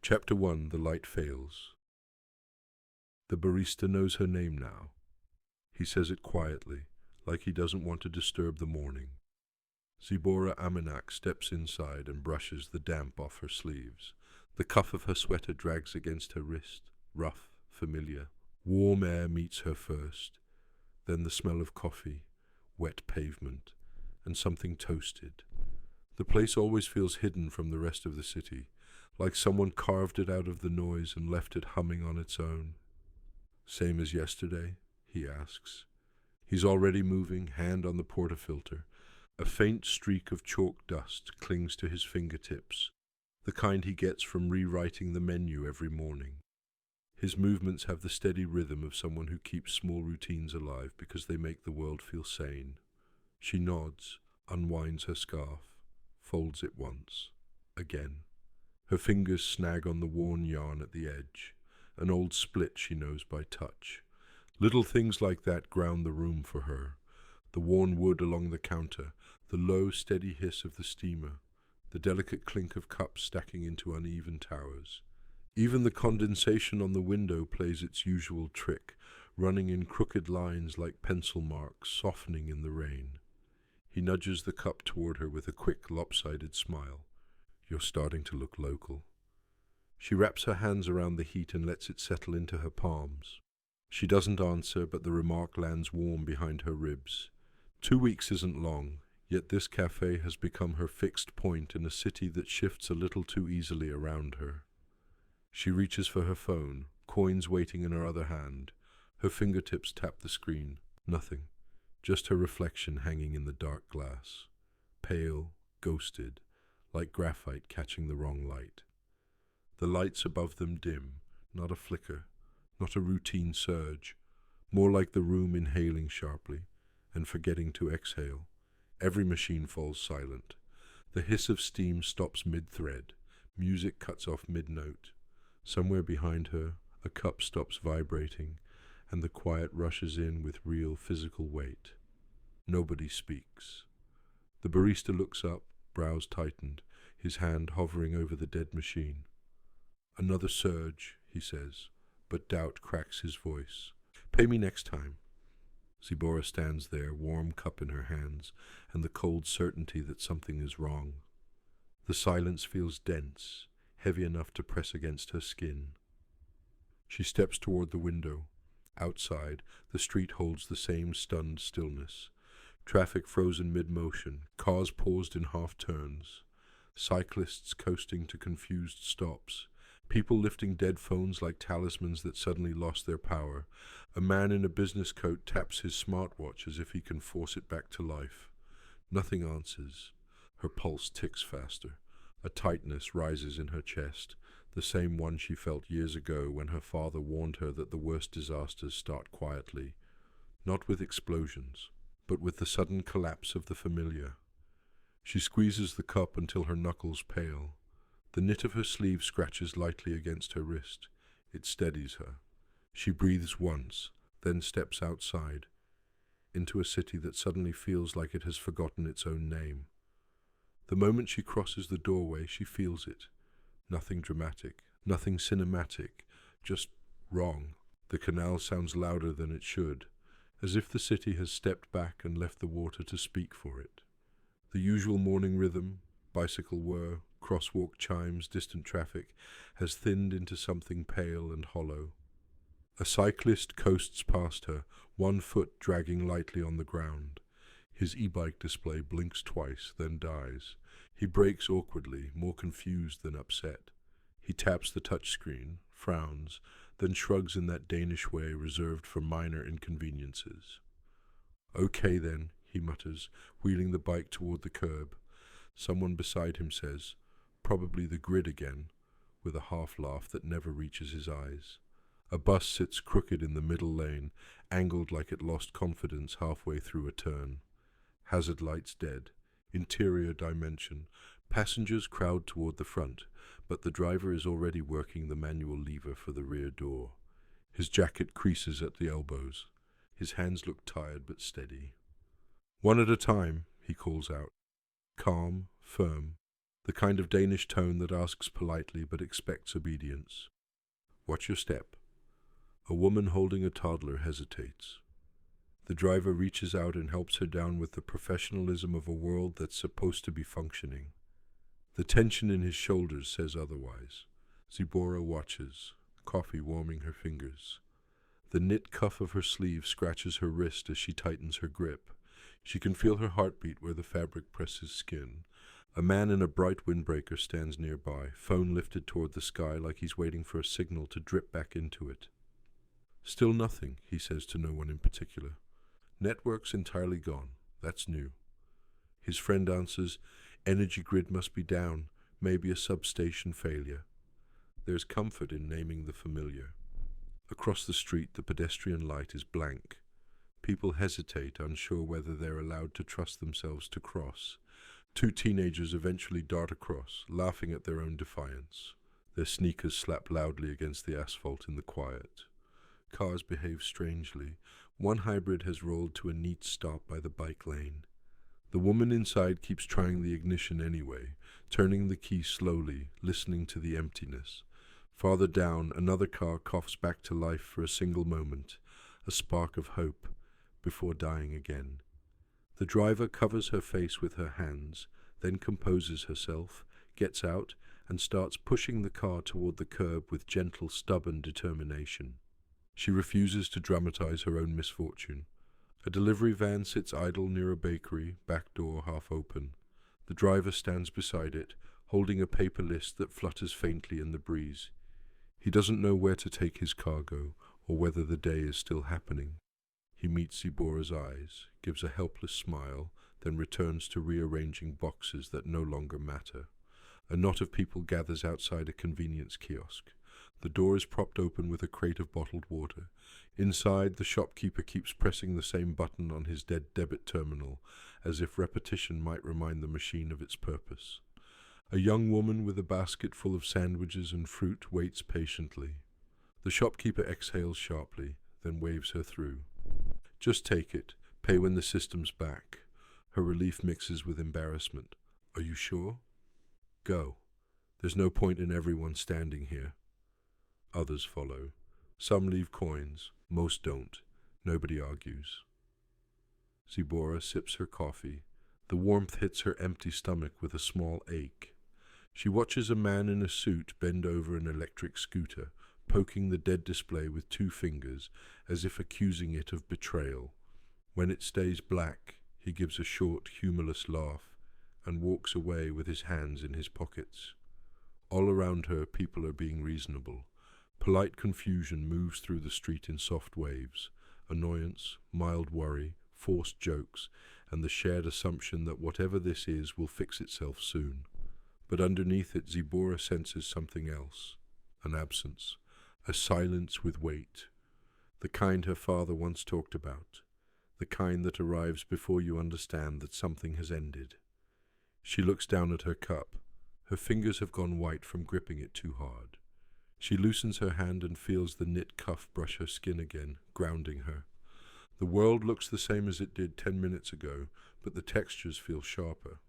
Chapter 1. The Light Fails. The barista knows her name now. He says it quietly, like he doesn't want to disturb the morning. Sibora steps inside and brushes the damp off her sleeves. The cuff of her sweater drags against her wrist, rough, familiar. Warm air meets her first, then the smell of coffee, wet pavement, and something toasted. The place always feels hidden from the rest of the city, like someone carved it out of the noise and left it humming on its own. Same as yesterday? He asks. He's already moving, hand on the portafilter. A faint streak of chalk dust clings to his fingertips, the kind he gets from rewriting the menu every morning. His movements have the steady rhythm of someone who keeps small routines alive because they make the world feel sane. She nods, unwinds her scarf, folds it once, again. Her fingers snag on the worn yarn at the edge, an old split she knows by touch. Little things like that ground the room for her. The worn wood along the counter, the low, steady hiss of the steamer, the delicate clink of cups stacking into uneven towers. Even the condensation on the window plays its usual trick, running in crooked lines like pencil marks, softening in the rain. He nudges the cup toward her with a quick, lopsided smile. You're starting to look local. She wraps her hands around the heat and lets it settle into her palms. She doesn't answer, but the remark lands warm behind her ribs. 2 weeks isn't long, yet this cafe has become her fixed point in a city that shifts a little too easily around her. She reaches for her phone, coins waiting in her other hand. Her fingertips tap the screen. Nothing. Just her reflection hanging in the dark glass. Pale, ghosted, like graphite catching the wrong light. The lights above them dim, not a flicker, not a routine surge, more like the room inhaling sharply and forgetting to exhale. Every machine falls silent. The hiss of steam stops mid-thread. Music cuts off mid-note. Somewhere behind her, a cup stops vibrating, and the quiet rushes in with real physical weight. Nobody speaks. The barista looks up, brows tightened, his hand hovering over the dead machine. Another surge, he says, but doubt cracks his voice. Pay me next time. Sibora stands there, warm cup in her hands, and the cold certainty that something is wrong. The silence feels dense, heavy enough to press against her skin. She steps toward the window. Outside, the street holds the same stunned stillness. Traffic frozen mid-motion, cars paused in half-turns, cyclists coasting to confused stops, people lifting dead phones like talismans that suddenly lost their power. A man in a business coat taps his smartwatch as if he can force it back to life. Nothing answers. Her pulse ticks faster. A tightness rises in her chest, the same one she felt years ago when her father warned her that the worst disasters start quietly, not with explosions, but with the sudden collapse of the familiar. She squeezes the cup until her knuckles pale. The knit of her sleeve scratches lightly against her wrist. It steadies her. She breathes once, then steps outside, into a city that suddenly feels like it has forgotten its own name. The moment she crosses the doorway, she feels it. Nothing dramatic, nothing cinematic, just wrong. The canal sounds louder than it should, as if the city has stepped back and left the water to speak for it. The usual morning rhythm, bicycle whir, crosswalk chimes, distant traffic, has thinned into something pale and hollow. A cyclist coasts past her, one foot dragging lightly on the ground. His e-bike display blinks twice, then dies. He brakes awkwardly, more confused than upset. He taps the touchscreen, frowns, then shrugs in that Danish way reserved for minor inconveniences. Okay then, he mutters, wheeling the bike toward the curb. Someone beside him says, probably the grid again, with a half-laugh that never reaches his eyes. A bus sits crooked in the middle lane, angled like it lost confidence halfway through a turn. Hazard lights dead. Interior dimension. Passengers crowd toward the front, but the driver is already working the manual lever for the rear door. His jacket creases at the elbows. His hands look tired but steady. One at a time, he calls out. Calm, firm. the kind of Danish tone that asks politely but expects obedience. Watch your step. A woman holding a toddler hesitates. The driver reaches out and helps her down with the professionalism of a world that's supposed to be functioning. The tension in his shoulders says otherwise. Sibora watches, coffee warming her fingers. The knit cuff of her sleeve scratches her wrist as she tightens her grip. She can feel her heartbeat where the fabric presses skin. A man in a bright windbreaker stands nearby, phone lifted toward the sky like he's waiting for a signal to drip back into it. Still nothing, he says to no one in particular. Network's entirely gone. That's new. His friend answers, energy grid must be down, maybe a substation failure. There's comfort in naming the familiar. Across the street, the pedestrian light is blank. People hesitate, unsure whether they're allowed to trust themselves to cross. Two teenagers eventually dart across, laughing at their own defiance. Their sneakers slap loudly against the asphalt in the quiet. Cars behave strangely. One hybrid has rolled to a neat stop by the bike lane. The woman inside keeps trying the ignition anyway, turning the key slowly, listening to the emptiness. Farther down, another car coughs back to life for a single moment, a spark of hope, before dying again. The driver covers her face with her hands, then composes herself, gets out, and starts pushing the car toward the curb with gentle, stubborn determination. She refuses to dramatize her own misfortune. A delivery van sits idle near a bakery, back door half open. The driver stands beside it, holding a paper list that flutters faintly in the breeze. He doesn't know where to take his cargo, or whether the day is still happening. He meets Sibora's eyes, gives a helpless smile, then returns to rearranging boxes that no longer matter. A knot of people gathers outside a convenience kiosk. The door is propped open with a crate of bottled water. Inside, the shopkeeper keeps pressing the same button on his dead debit terminal, as if repetition might remind the machine of its purpose. A young woman with a basket full of sandwiches and fruit waits patiently. The shopkeeper exhales sharply, then waves her through. Just take it. Pay when the system's back. Her relief mixes with embarrassment. Are you sure? Go. There's no point in everyone standing here. Others follow. Some leave coins. Most don't. Nobody argues. Sibora sips her coffee. The warmth hits her empty stomach with a small ache. She watches a man in a suit bend over an electric scooter, poking the dead display with two fingers, as if accusing it of betrayal. When it stays black, he gives a short, humorless laugh and walks away with his hands in his pockets. All around her, people are being reasonable. Polite confusion moves through the street in soft waves. Annoyance, mild worry, forced jokes, and the shared assumption that whatever this is will fix itself soon. But underneath it, Sibora senses something else. An absence. A silence with weight. The kind her father once talked about. The kind that arrives before you understand that something has ended. She looks down at her cup. Her fingers have gone white from gripping it too hard. She loosens her hand and feels the knit cuff brush her skin again, grounding her. The world looks the same as it did 10 minutes ago, but the textures feel sharper.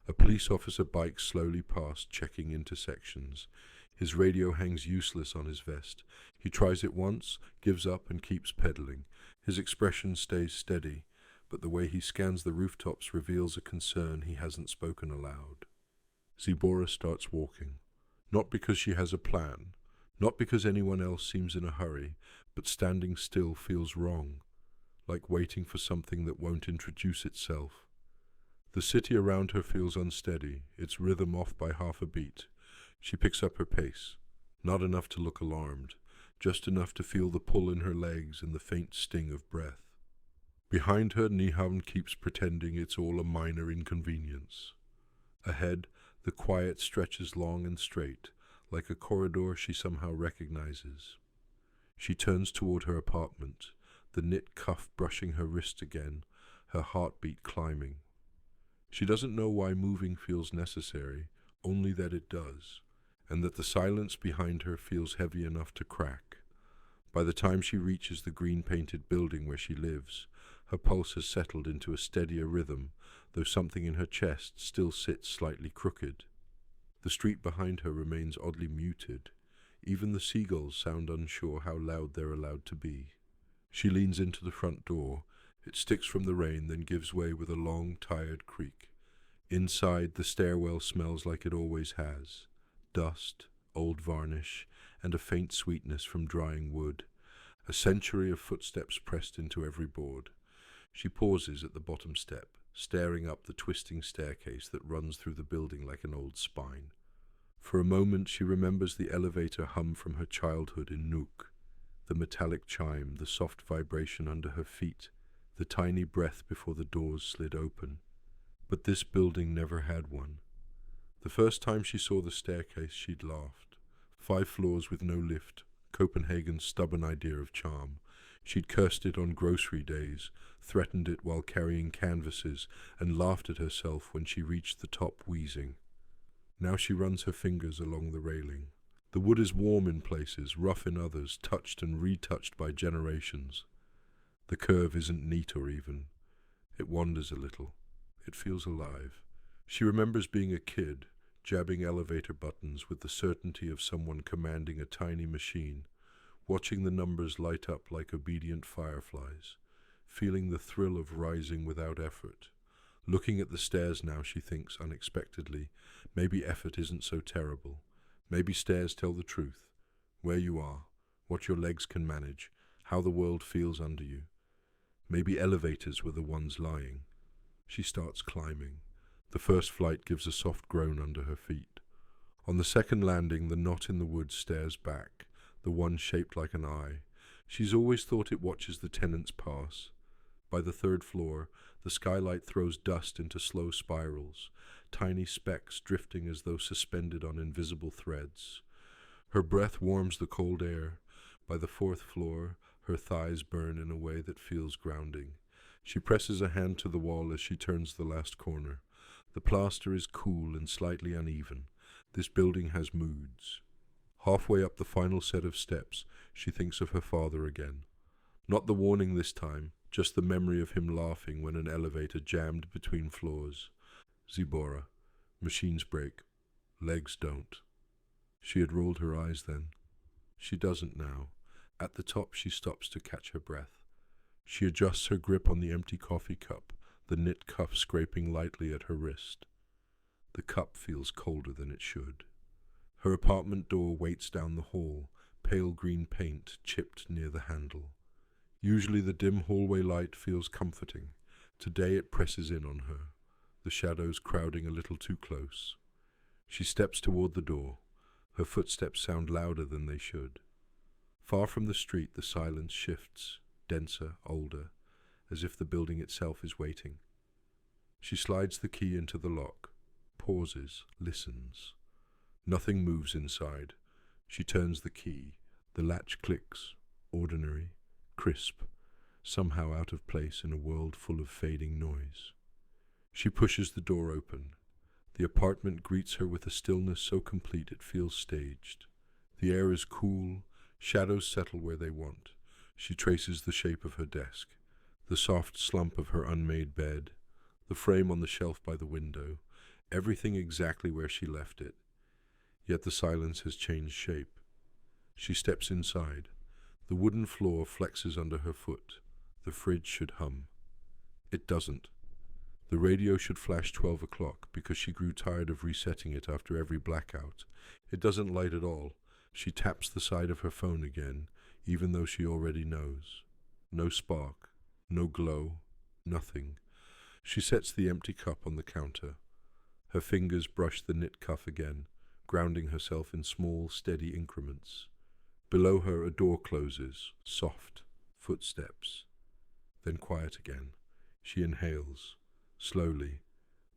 A police officer bikes slowly past, checking intersections. His radio hangs useless on his vest. He tries it once, gives up, and keeps pedaling. His expression stays steady, but the way he scans the rooftops reveals a concern he hasn't spoken aloud. Sibora starts walking. Not because she has a plan, not because anyone else seems in a hurry, but standing still feels wrong, like waiting for something that won't introduce itself. The city around her feels unsteady, its rhythm off by half a beat. She picks up her pace, not enough to look alarmed, just enough to feel the pull in her legs and the faint sting of breath. Behind her, Nyhavn keeps pretending it's all a minor inconvenience. Ahead, the quiet stretches long and straight, like a corridor she somehow recognizes. She turns toward her apartment, the knit cuff brushing her wrist again, her heartbeat climbing. She doesn't know why moving feels necessary, only that it does, and that the silence behind her feels heavy enough to crack. By the time she reaches the green-painted building where she lives, her pulse has settled into a steadier rhythm, though something in her chest still sits slightly crooked. The street behind her remains oddly muted. Even the seagulls sound unsure how loud they're allowed to be. She leans into the front door. It sticks from the rain, then gives way with a long, tired creak. Inside, the stairwell smells like it always has. Dust, old varnish, and a faint sweetness from drying wood. A century of footsteps pressed into every board. She pauses at the bottom step, staring up the twisting staircase that runs through the building like an old spine. For a moment she remembers the elevator hum from her childhood in Nuuk, the metallic chime, the soft vibration under her feet, the tiny breath before the doors slid open. But this building never had one. The first time she saw the staircase, she'd laughed. 5 floors with no lift, Copenhagen's stubborn idea of charm. She'd cursed it on grocery days, threatened it while carrying canvases, and laughed at herself when she reached the top wheezing. Now she runs her fingers along the railing. The wood is warm in places, rough in others, touched and retouched by generations. The curve isn't neat or even. It wanders a little. It feels alive. She remembers being a kid, jabbing elevator buttons with the certainty of someone commanding a tiny machine, watching the numbers light up like obedient fireflies, feeling the thrill of rising without effort. Looking at the stairs now, she thinks unexpectedly, maybe effort isn't so terrible. Maybe stairs tell the truth. Where you are, what your legs can manage, how the world feels under you. Maybe elevators were the ones lying. She starts climbing. The first flight gives a soft groan under her feet. On the second landing, the knot in the wood stares back, the one shaped like an eye. She's always thought it watches the tenants pass. By the 3rd floor, the skylight throws dust into slow spirals, tiny specks drifting as though suspended on invisible threads. Her breath warms the cold air. By the 4th floor, her thighs burn in a way that feels grounding. She presses a hand to the wall as she turns the last corner. The plaster is cool and slightly uneven. This building has moods. Halfway up the final set of steps, she thinks of her father again. Not the warning this time, just the memory of him laughing when an elevator jammed between floors. Sibora. Machines break. Legs don't. She had rolled her eyes then. She doesn't now. At the top, she stops to catch her breath. She adjusts her grip on the empty coffee cup, the knit cuff scraping lightly at her wrist. The cup feels colder than it should. Her apartment door waits down the hall, pale green paint chipped near the handle. Usually the dim hallway light feels comforting. Today it presses in on her, the shadows crowding a little too close. She steps toward the door. Her footsteps sound louder than they should. Far from the street, the silence shifts, denser, older, as if the building itself is waiting. She slides the key into the lock, pauses, listens. Nothing moves inside. She turns the key. The latch clicks, ordinary, crisp, somehow out of place in a world full of fading noise. She pushes the door open. The apartment greets her with a stillness so complete it feels staged. The air is cool, shadows settle where they want. She traces the shape of her desk, the soft slump of her unmade bed, the frame on the shelf by the window, everything exactly where she left it. Yet the silence has changed shape. She steps inside. The wooden floor flexes under her foot. The fridge should hum. It doesn't. The radio should flash 12 o'clock because she grew tired of resetting it after every blackout. It doesn't light at all. She taps the side of her phone again, even though she already knows. No spark, no glow, nothing. She sets the empty cup on the counter. Her fingers brush the knit cuff again, grounding herself in small, steady increments. Below her, a door closes, soft, footsteps. Then quiet again. She inhales, slowly.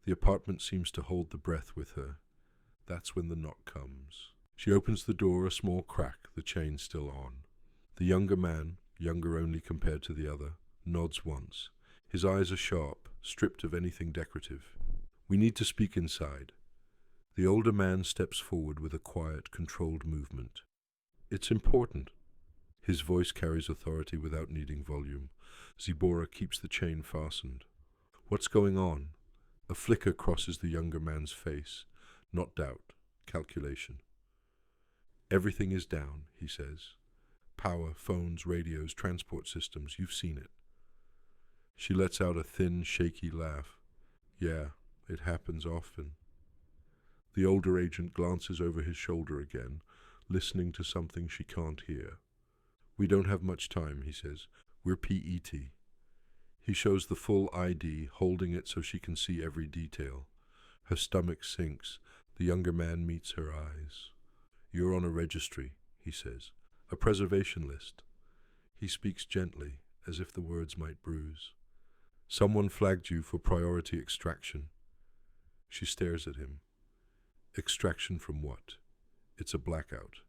The apartment seems to hold the breath with her. That's when the knock comes. She opens the door a small crack, the chain still on. The younger man, younger only compared to the other, nods once. His eyes are sharp, stripped of anything decorative. We need to speak inside. The older man steps forward with a quiet, controlled movement. It's important. His voice carries authority without needing volume. Sibora keeps the chain fastened. What's going on? A flicker crosses the younger man's face. Not doubt, Calculation. Everything is down, he says. Power, phones, radios, transport systems, you've seen it. She lets out a thin, shaky laugh. Yeah, it happens often. The older agent glances over his shoulder again, listening to something she can't hear. We don't have much time, he says. We're PET. He shows the full ID, holding it so she can see every detail. Her stomach sinks. The younger man meets her eyes. You're on a registry, he says. A preservation list. He speaks gently, as if the words might bruise. Someone flagged you for priority extraction. She stares at him. Extraction from what? It's a blackout.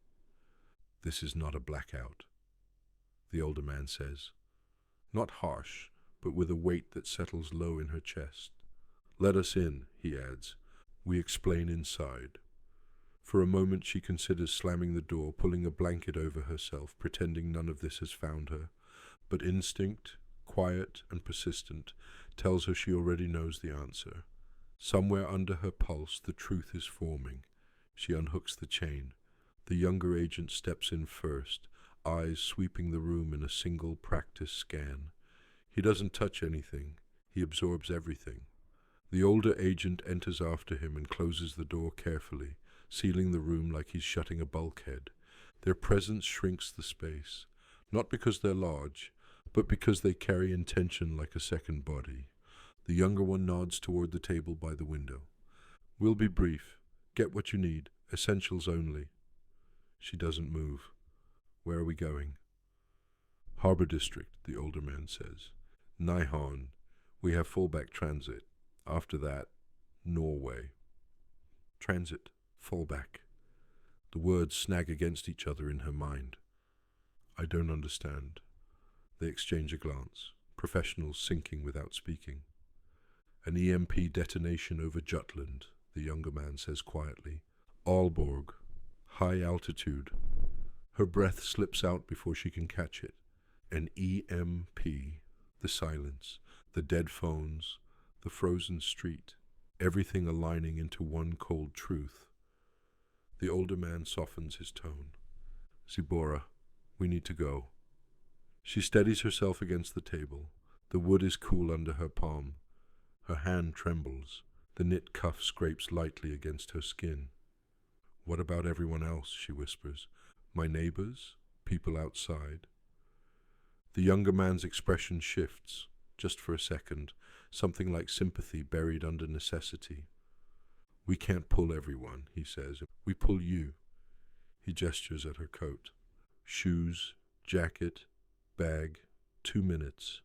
This is not a blackout, the older man says. Not harsh, but with a weight that settles low in her chest. Let us in, he adds. We explain inside. For a moment she considers slamming the door, pulling a blanket over herself, pretending none of this has found her. But instinct, quiet and persistent, tells her she already knows the answer. Somewhere under her pulse the truth is forming. She unhooks the chain. The younger agent steps in first, eyes sweeping the room in a single practice scan. He doesn't touch anything. He absorbs everything. The older agent enters after him and closes the door carefully, sealing the room like he's shutting a bulkhead. Their presence shrinks the space, not because they're large, but because they carry intention like a second body. The younger one nods toward the table by the window. We'll be brief. Get what you need. Essentials only. She doesn't move. Where are we going? Harbor District, the older man says. Nihon. We have fallback transit. After that, Norway. Transit. Fallback. The words snag against each other in her mind. I don't understand. They exchange a glance. Professionals sinking without speaking. An EMP detonation over Jutland, the younger man says quietly. Aalborg. High altitude. Her breath slips out before she can catch it. An EMP. The silence. The dead phones. The frozen street. Everything aligning into one cold truth. The older man softens his tone. Sibora, we need to go. She steadies herself against the table. The wood is cool under her palm. Her hand trembles. The knit cuff scrapes lightly against her skin. What about everyone else, she whispers. My neighbors? People outside? The younger man's expression shifts, just for a second, something like sympathy buried under necessity. We can't pull everyone, he says. We pull you. He gestures at her coat. Shoes, jacket, bag, 2 minutes.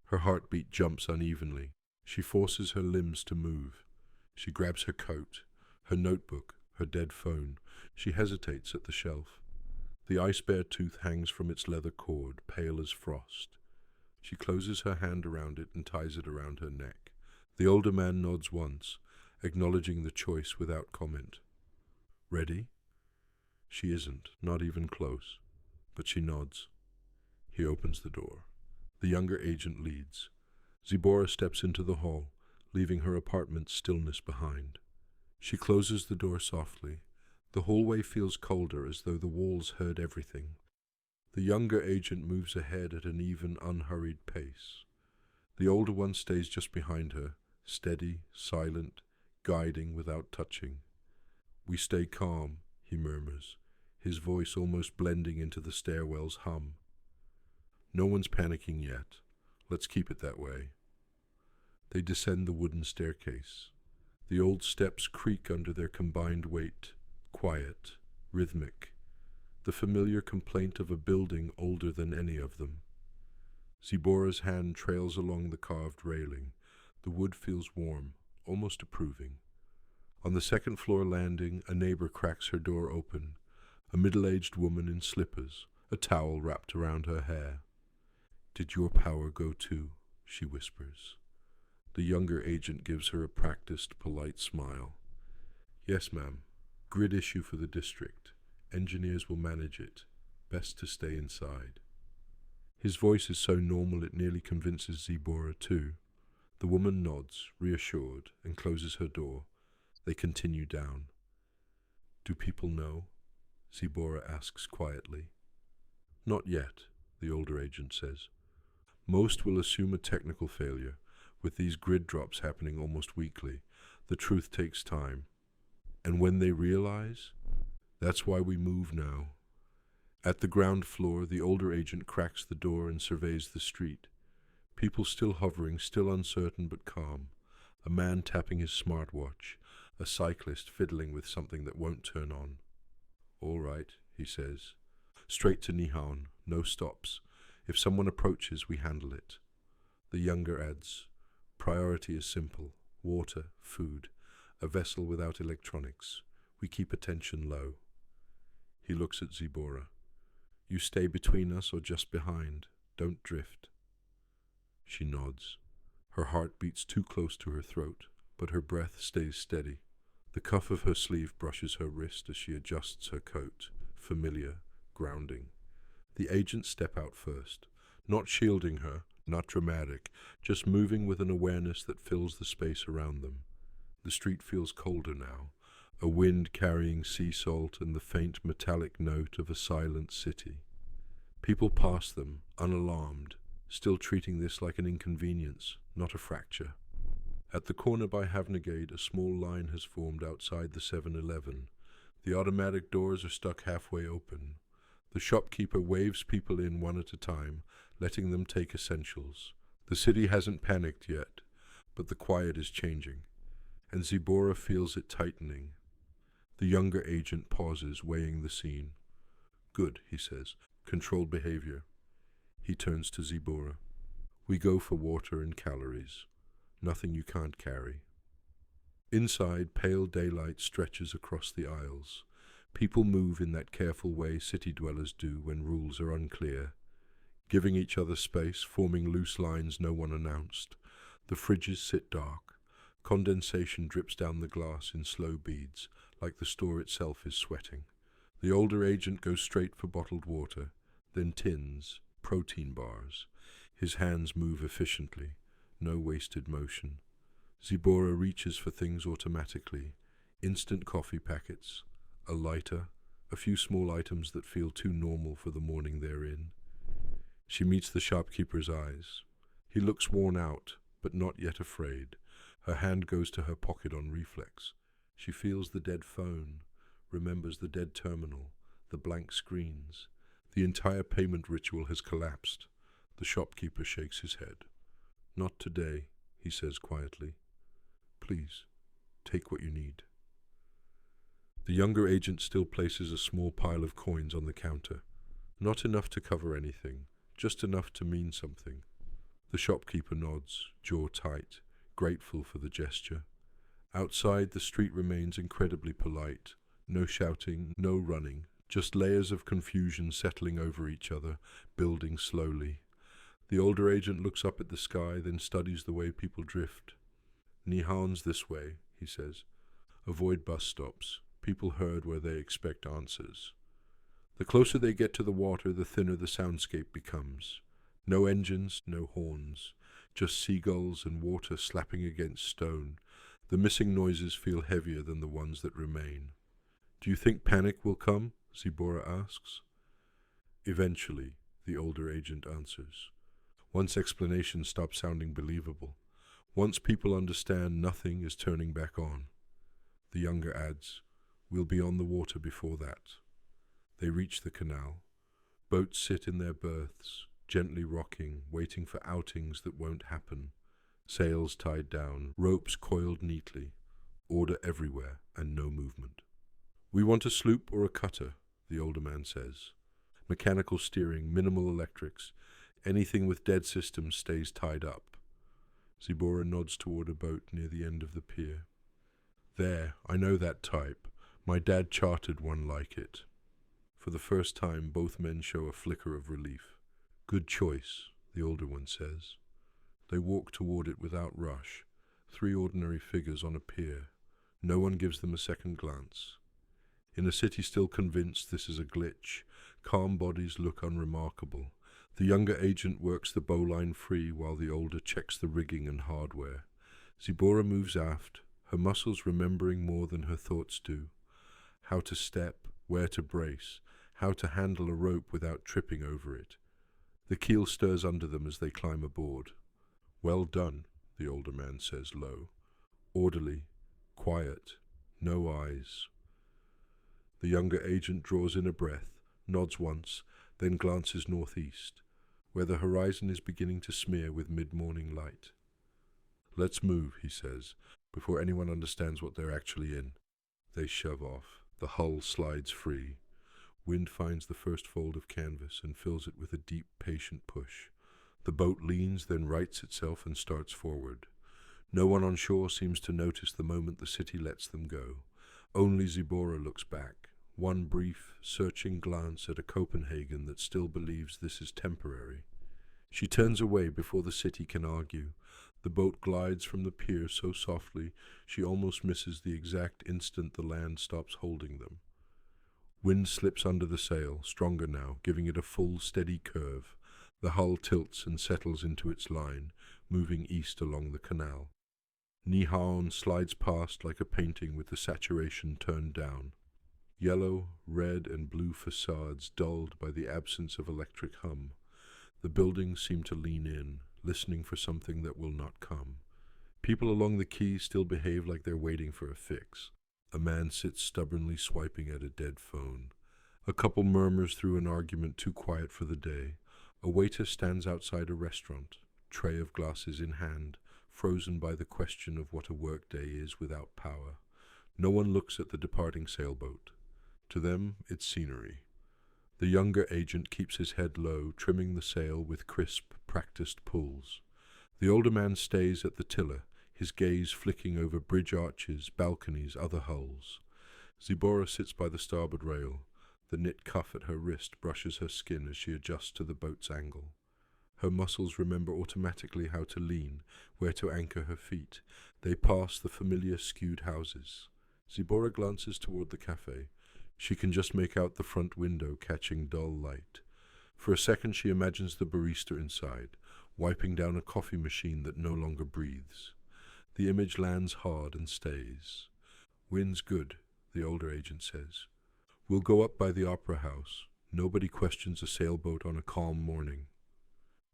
Her heartbeat jumps unevenly. She forces her limbs to move. She grabs her coat, her notebook, her dead phone. She hesitates at the shelf. The ice bear tooth hangs from its leather cord, pale as frost. She closes her hand around it and ties it around her neck. The older man nods once, acknowledging the choice without comment. Ready? She isn't, not even close, but she nods. He opens the door. The younger agent leads. Sibora steps into the hall, leaving her apartment's stillness behind. She closes the door softly. The hallway feels colder, as though the walls heard everything. The younger agent moves ahead at an even, unhurried pace. The older one stays just behind her, steady, silent, guiding without touching. We stay calm, he murmurs, his voice almost blending into the stairwell's hum. No one's panicking yet. Let's keep it that way. They descend the wooden staircase. The old steps creak under their combined weight, quiet, rhythmic, the familiar complaint of a building older than any of them. Sibora's hand trails along the carved railing. The wood feels warm, almost approving. On the second-floor landing, a neighbor cracks her door open, a middle-aged woman in slippers, a towel wrapped around her hair. Did your power go too? She whispers. The younger agent gives her a practiced, polite smile. Yes, ma'am. Grid issue for the district. Engineers will manage it. Best to stay inside. His voice is so normal it nearly convinces Sibora too. The woman nods, reassured, and closes her door. They continue down. Do people know? Sibora asks quietly. Not yet, the older agent says. Most will assume a technical failure. With these grid drops happening almost weekly, the truth takes time. And when they realize, that's why we move now. At the ground floor, the older agent cracks the door and surveys the street. People still hovering, still uncertain but calm. A man tapping his smartwatch. A cyclist fiddling with something that won't turn on. All right, he says. Straight to Nihon, no stops. If someone approaches, we handle it. The younger adds, priority is simple. Water, food, a vessel without electronics. We keep attention low. He looks at Sibora. You stay between us or just behind. Don't drift. She nods. Her heart beats too close to her throat, but her breath stays steady. The cuff of her sleeve brushes her wrist as she adjusts her coat. Familiar, grounding. The agents step out first, not shielding her, not dramatic, just moving with an awareness that fills the space around them. The street feels colder now, a wind carrying sea salt and the faint metallic note of a silent city. People pass them, unalarmed, still treating this like an inconvenience, not a fracture. At the corner by Havnegade, a small line has formed outside the 7-Eleven. The automatic doors are stuck halfway open. The shopkeeper waves people in one at a time, letting them take essentials. The city hasn't panicked yet, but the quiet is changing, and Sibora feels it tightening. The younger agent pauses, weighing the scene. Good, he says. Controlled behavior. He turns to Sibora. We go for water and calories. Nothing you can't carry. Inside, pale daylight stretches across the aisles. People move in that careful way city dwellers do when rules are unclear, giving each other space, forming loose lines no one announced. The fridges sit dark. Condensation drips down the glass in slow beads, like the store itself is sweating. The older agent goes straight for bottled water, then tins, protein bars. His hands move efficiently, no wasted motion. Sibora reaches for things automatically. Instant coffee packets, a lighter, a few small items that feel too normal for the morning they're in. She meets the shopkeeper's eyes. He looks worn out, but not yet afraid. Her hand goes to her pocket on reflex. She feels the dead phone, remembers the dead terminal, the blank screens. The entire payment ritual has collapsed. The shopkeeper shakes his head. Not today, he says quietly. Please, take what you need. The younger agent still places a small pile of coins on the counter. Not enough to cover anything, just enough to mean something. The shopkeeper nods, jaw tight, grateful for the gesture. Outside, the street remains incredibly polite. No shouting, no running, just layers of confusion settling over each other, building slowly. The older agent looks up at the sky, then studies the way people drift. Nihon's this way, he says. Avoid bus stops. People herd where they expect answers. The closer they get to the water, the thinner the soundscape becomes. No engines, no horns, just seagulls and water slapping against stone. The missing noises feel heavier than the ones that remain. Do you think panic will come? Sibora asks. Eventually, the older agent answers. Once explanations stop sounding believable. Once people understand nothing is turning back on. The younger adds, we'll be on the water before that. They reach the canal. Boats sit in their berths, gently rocking, waiting for outings that won't happen. Sails tied down, ropes coiled neatly, order everywhere and no movement. We want a sloop or a cutter, the older man says. Mechanical steering, minimal electrics. Anything with dead systems stays tied up. Sibora nods toward a boat near the end of the pier. There, I know that type. My dad chartered one like it. For the first time, both men show a flicker of relief. Good choice, the older one says. They walk toward it without rush. 3 ordinary figures on a pier. No one gives them a second glance. In a city still convinced this is a glitch, calm bodies look unremarkable. The younger agent works the bowline free while the older checks the rigging and hardware. Sibora moves aft, her muscles remembering more than her thoughts do. how to step, where to brace, how to handle a rope without tripping over it. The keel stirs under them as they climb aboard. "Well done," the older man says low. "Orderly, quiet, no eyes." The younger agent draws in a breath, nods once, then glances northeast, where the horizon is beginning to smear with mid-morning light. "Let's move," he says, before anyone understands what they're actually in. They shove off. The hull slides free. Wind finds the first fold of canvas and fills it with a deep, patient push. The boat leans, then rights itself and starts forward. No one on shore seems to notice the moment the city lets them go. Only Sibora looks back, one brief, searching glance at a Copenhagen that still believes this is temporary. She turns away before the city can argue. The boat glides from the pier so softly she almost misses the exact instant the land stops holding them. Wind slips under the sail, stronger now, giving it a full, steady curve. The hull tilts and settles into its line, moving east along the canal. Nyhavn slides past like a painting with the saturation turned down. Yellow, red, and blue facades dulled by the absence of electric hum. The buildings seem to lean in, listening for something that will not come. People along the quay still behave like they're waiting for a fix. A man sits stubbornly swiping at a dead phone. A couple murmurs through an argument too quiet for the day. A waiter stands outside a restaurant, tray of glasses in hand, frozen by the question of what a workday is without power. No one looks at the departing sailboat. To them, it's scenery. The younger agent keeps his head low, trimming the sail with crisp, practiced pulls. The older man stays at the tiller, his gaze flicking over bridge arches, balconies, other hulls. Sibora sits by the starboard rail. The knit cuff at her wrist brushes her skin as she adjusts to the boat's angle. Her muscles remember automatically how to lean, where to anchor her feet. They pass the familiar skewed houses. Sibora glances toward the cafe. She can just make out the front window catching dull light. For a second she imagines the barista inside, wiping down a coffee machine that no longer breathes. The image lands hard and stays. "Wind's good," the older agent says. "We'll go up by the opera house. Nobody questions a sailboat on a calm morning."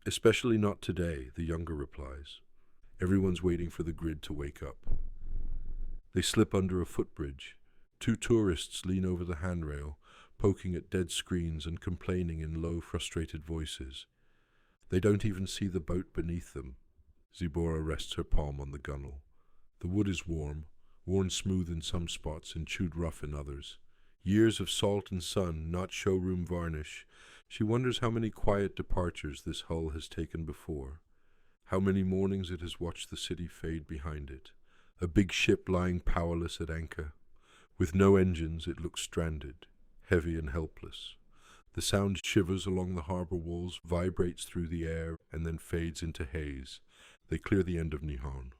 "Especially not today," the younger replies. Everyone's waiting for the grid to wake up. They slip under a footbridge. Two tourists lean over the handrail, poking at dead screens and complaining in low, frustrated voices. They don't even see the boat beneath them. Sibora rests her palm on the gunwale. The wood is warm, worn smooth in some spots and chewed rough in others. Years of salt and sun, not showroom varnish. She wonders how many quiet departures this hull has taken before. How many mornings it has watched the city fade behind it. A big ship lying powerless at anchor. With no engines, it looks stranded, heavy and helpless. The sound shivers along the harbor walls, vibrates through the air, and then fades into haze. They clear the end of Nyhavn.